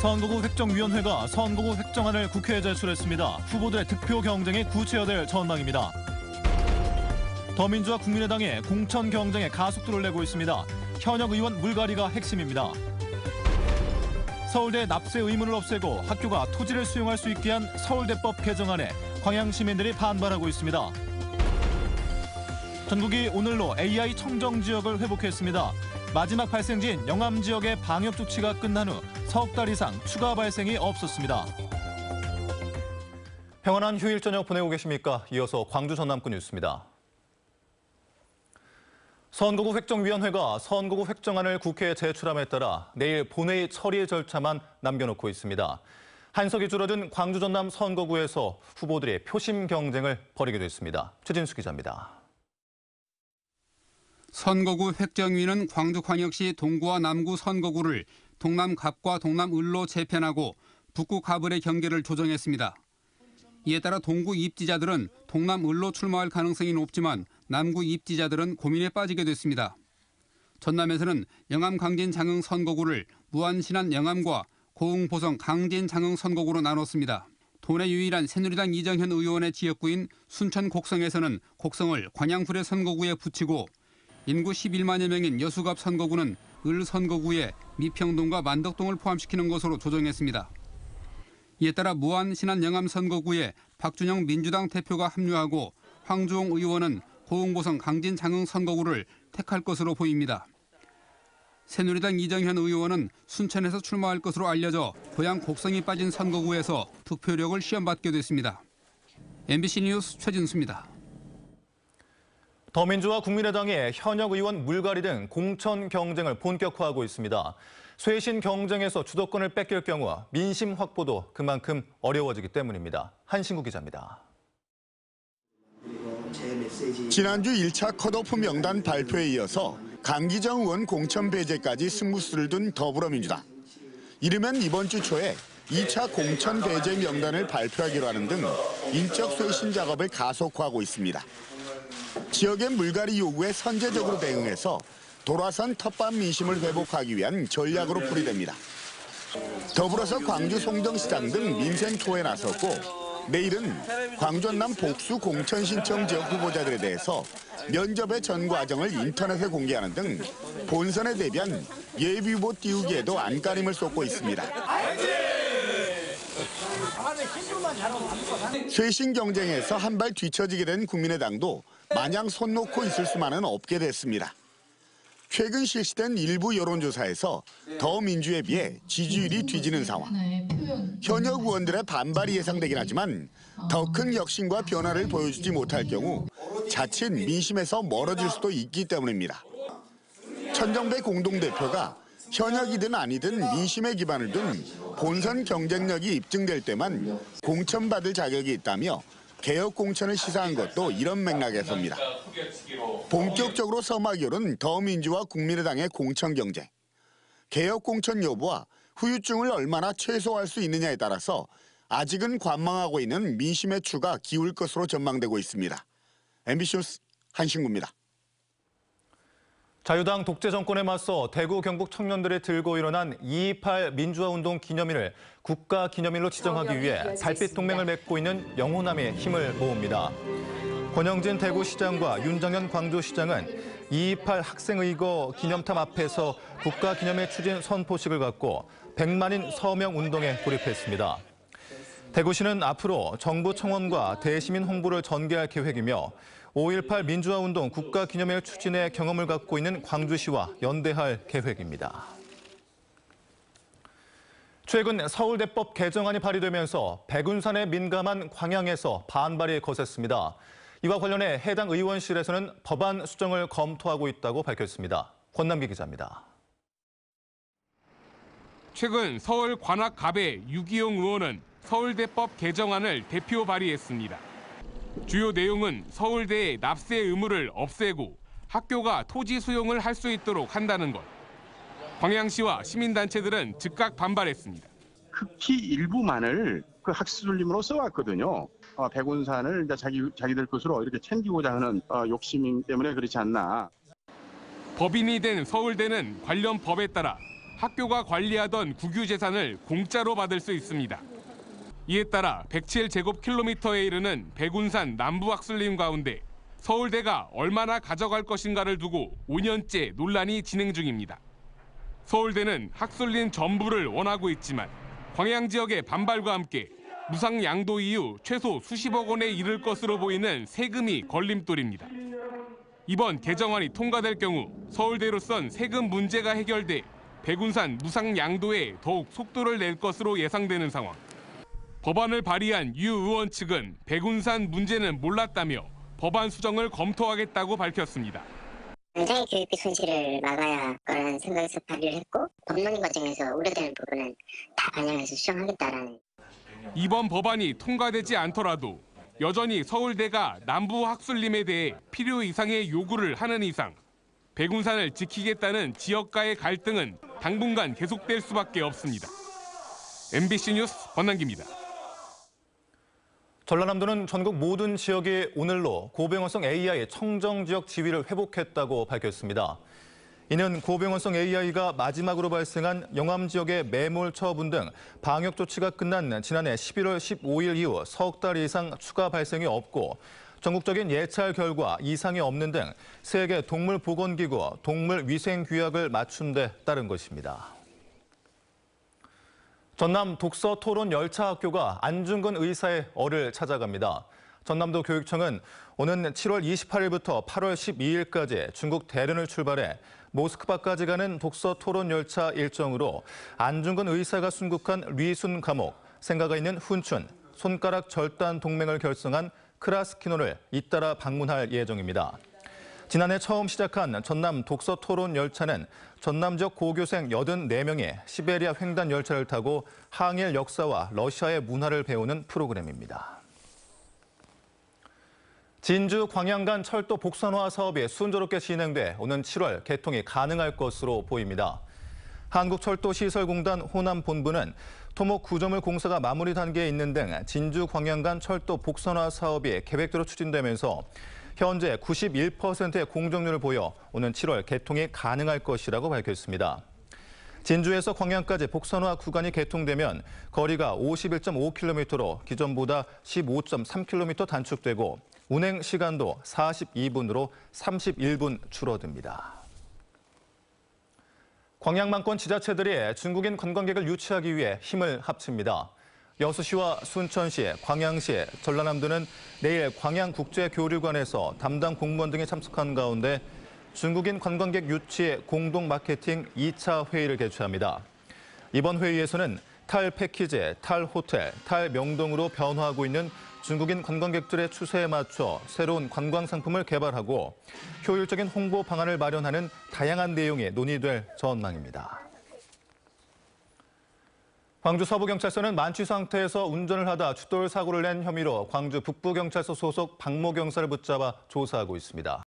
선거구 획정위원회가 선거구 획정안을 국회에 제출했습니다. 후보들의 득표 경쟁이 구체화될 전망입니다. 더민주와 국민의당이 공천 경쟁에 가속도를 내고 있습니다. 현역 의원 물갈이가 핵심입니다. 서울대 납세 의무를 없애고 학교가 토지를 수용할 수 있게 한 서울대법 개정안에 광양 시민들이 반발하고 있습니다. 전국이 오늘로 AI 청정 지역을 회복했습니다. 마지막 발생지인 영암 지역의 방역 조치가 끝난 후 석 달 이상 추가 발생이 없었습니다. 평안한 휴일 저녁 보내고 계십니까? 이어서 광주 전남권 뉴스입니다. 선거구 획정위원회가 선거구 획정안을 국회에 제출함에 따라 내일 본회의 처리 절차만 남겨놓고 있습니다. 한석이 줄어든 광주 전남 선거구에서 후보들이 표심 경쟁을 벌이게 됐습니다. 최진수 기자입니다. 선거구 획정위는 광주광역시 동구와 남구 선거구를 동남 갑과 동남 을로 재편하고 북구 갑을의 경계를 조정했습니다. 이에 따라 동구 입지자들은 동남 을로 출마할 가능성이 높지만 남구 입지자들은 고민에 빠지게 됐습니다. 전남에서는 영암 강진 장흥 선거구를 무안 신안 영암과 고흥 보성 강진 장흥 선거구로 나눴습니다. 도내 유일한 새누리당 이정현 의원의 지역구인 순천 곡성에서는 곡성을 관양구례 선거구에 붙이고 인구 11만여 명인 여수갑 선거구는 을 선거구에 미평동과 만덕동을 포함시키는 것으로 조정했습니다. 이에 따라 무안 신안 영암 선거구에 박준영 민주당 대표가 합류하고 황주홍 의원은 고흥보성 강진 장흥 선거구를 택할 것으로 보입니다. 새누리당 이정현 의원은 순천에서 출마할 것으로 알려져 고향 곡성이 빠진 선거구에서 득표력을 시험받게 됐습니다. MBC 뉴스 최진수입니다. 더민주와 국민의당이 현역 의원 물갈이 등 공천 경쟁을 본격화하고 있습니다. 쇄신 경쟁에서 주도권을 뺏길 경우 민심 확보도 그만큼 어려워지기 때문입니다. 한신구 기자입니다. 지난주 1차 컷오프 명단 발표에 이어서 강기정 의원 공천 배제까지 승부수를 둔 더불어민주당. 이르면 이번 주 초에 2차 공천 배제 명단을 발표하기로 하는 등 인적 쇄신 작업을 가속화하고 있습니다. 지역의 물갈이 요구에 선제적으로 대응해서 돌아선 텃밭 민심을 회복하기 위한 전략으로 풀이됩니다. 더불어서 광주 송정시장 등 민생 투어에 나섰고 내일은 광주 전남 복수 공천 신청 지역 후보자들에 대해서 면접의 전 과정을 인터넷에 공개하는 등 본선에 대비한 예비 후보 띄우기에도 안간힘을 쏟고 있습니다. 쇄신 경쟁에서 한 발 뒤처지게 된 국민의당도 마냥 손 놓고 있을 수만은 없게 됐습니다. 최근 실시된 일부 여론조사에서 더민주에 비해 지지율이 뒤지는 상황. 현역 의원들의 반발이 예상되긴 하지만 더 큰 혁신과 변화를 보여주지 못할 경우 자칫 민심에서 멀어질 수도 있기 때문입니다. 천정배 공동대표가 현역이든 아니든 민심에 기반을 둔 본선 경쟁력이 입증될 때만 공천받을 자격이 있다며 개혁 공천을 시사한 것도 이런 맥락에서입니다. 본격적으로 서막이 오른 더민주와 국민의당의 공천 경쟁. 개혁 공천 여부와 후유증을 얼마나 최소화할 수 있느냐에 따라서 아직은 관망하고 있는 민심의 추가 기울 것으로 전망되고 있습니다. MBC 뉴스 한신구입니다. 자유당 독재 정권에 맞서 대구 경북 청년들이 들고 일어난 2.28 민주화운동 기념일을 국가기념일로 지정하기 위해 달빛 동맹을 맺고 있는 영호남의 힘을 모읍니다. 권영진 대구시장과 윤정현 광주시장은 2.28 학생의거 기념탑 앞에서 국가기념일 추진 선포식을 갖고 100만인 서명운동에 돌입했습니다. 대구시는 앞으로 정부 청원과 대시민 홍보를 전개할 계획이며 5.18 민주화운동 국가기념일 추진의 경험을 갖고 있는 광주시와 연대할 계획입니다. 최근 서울대법 개정안이 발의되면서 백운산에 민감한 광양에서 반발이 거셌습니다. 이와 관련해 해당 의원실에서는 법안 수정을 검토하고 있다고 밝혔습니다. 권남기 기자입니다. 최근 서울 관악갑의 유기용 의원은 서울대법 개정안을 대표 발의했습니다. 주요 내용은 서울대의 납세 의무를 없애고 학교가 토지 수용을 할 수 있도록 한다는 것. 광양시와 시민단체들은 즉각 반발했습니다. 극히 일부만을 그 학습술림으로 써왔거든요. 백운산을 자기들 것으로 이렇게 챙기고자 하는 욕심 때문에 그렇지 않나. 법인이 된 서울대는 관련 법에 따라 학교가 관리하던 국유 재산을 공짜로 받을 수 있습니다. 이에 따라 107제곱킬로미터에 이르는 백운산 남부학술림 가운데 서울대가 얼마나 가져갈 것인가를 두고 5년째 논란이 진행 중입니다. 서울대는 학술림 전부를 원하고 있지만 광양 지역의 반발과 함께 무상 양도 이후 최소 수십억 원에 이를 것으로 보이는 세금이 걸림돌입니다. 이번 개정안이 통과될 경우 서울대로선 세금 문제가 해결돼 백운산 무상 양도에 더욱 속도를 낼 것으로 예상되는 상황. 법안을 발의한 유 의원 측은 백운산 문제는 몰랐다며 법안 수정을 검토하겠다고 밝혔습니다. 당장의 교육비 손실을 막아야 할 거라는 생각에서 발의를 했고 법논의 과정에서 우려되는 부분은 다 반영해서 수정하겠다라는. 이번 법안이 통과되지 않더라도 여전히 서울대가 남부학술림에 대해 필요 이상의 요구를 하는 이상 백운산을 지키겠다는 지역가의 갈등은 당분간 계속될 수밖에 없습니다. MBC 뉴스 권남기입니다. 전라남도는 전국 모든 지역이 오늘로 고병원성 AI 청정지역 지위를 회복했다고 밝혔습니다. 이는 고병원성 AI가 마지막으로 발생한 영암 지역의 매몰 처분 등 방역 조치가 끝난 지난해 11월 15일 이후 석 달 이상 추가 발생이 없고 전국적인 예찰 결과 이상이 없는 등 세계 동물보건기구 동물위생규약을 맞춘 데 따른 것입니다. 전남 독서 토론 열차 학교가 안중근 의사의 얼을 찾아갑니다. 전남도 교육청은 오는 7월 28일부터 8월 12일까지 중국 대련을 출발해 모스크바까지 가는 독서 토론 열차 일정으로 안중근 의사가 순국한 리순 감옥, 생가가 있는 훈춘, 손가락 절단 동맹을 결성한 크라스키노를 잇따라 방문할 예정입니다. 지난해 처음 시작한 전남 독서 토론 열차는 전남 지역 고교생 84명이 시베리아 횡단 열차를 타고 항일 역사와 러시아의 문화를 배우는 프로그램입니다. 진주 광양 간 철도 복선화 사업이 순조롭게 진행돼 오는 7월 개통이 가능할 것으로 보입니다. 한국철도시설공단 호남본부는 토목 구조물 공사가 마무리 단계에 있는 등 진주 광양 간 철도 복선화 사업이 계획대로 추진되면서 현재 91%의 공정률을 보여 오는 7월 개통이 가능할 것이라고 밝혔습니다. 진주에서 광양까지 복선화 구간이 개통되면 거리가 51.5km로 기존보다 15.3km 단축되고 운행 시간도 42분으로 31분 줄어듭니다. 광양만권 지자체들이 중국인 관광객을 유치하기 위해 힘을 합칩니다. 여수시와 순천시, 광양시, 전라남도는 내일 광양국제교류관에서 담당 공무원 등이 참석한 가운데 중국인 관광객 유치 공동 마케팅 2차 회의를 개최합니다. 이번 회의에서는 탈 패키지, 탈 호텔, 탈 명동으로 변화하고 있는 중국인 관광객들의 추세에 맞춰 새로운 관광 상품을 개발하고 효율적인 홍보 방안을 마련하는 다양한 내용이 논의될 전망입니다. 광주 서부경찰서는 만취 상태에서 운전을 하다 추돌 사고를 낸 혐의로 광주 북부경찰서 소속 박모 경사를 붙잡아 조사하고 있습니다.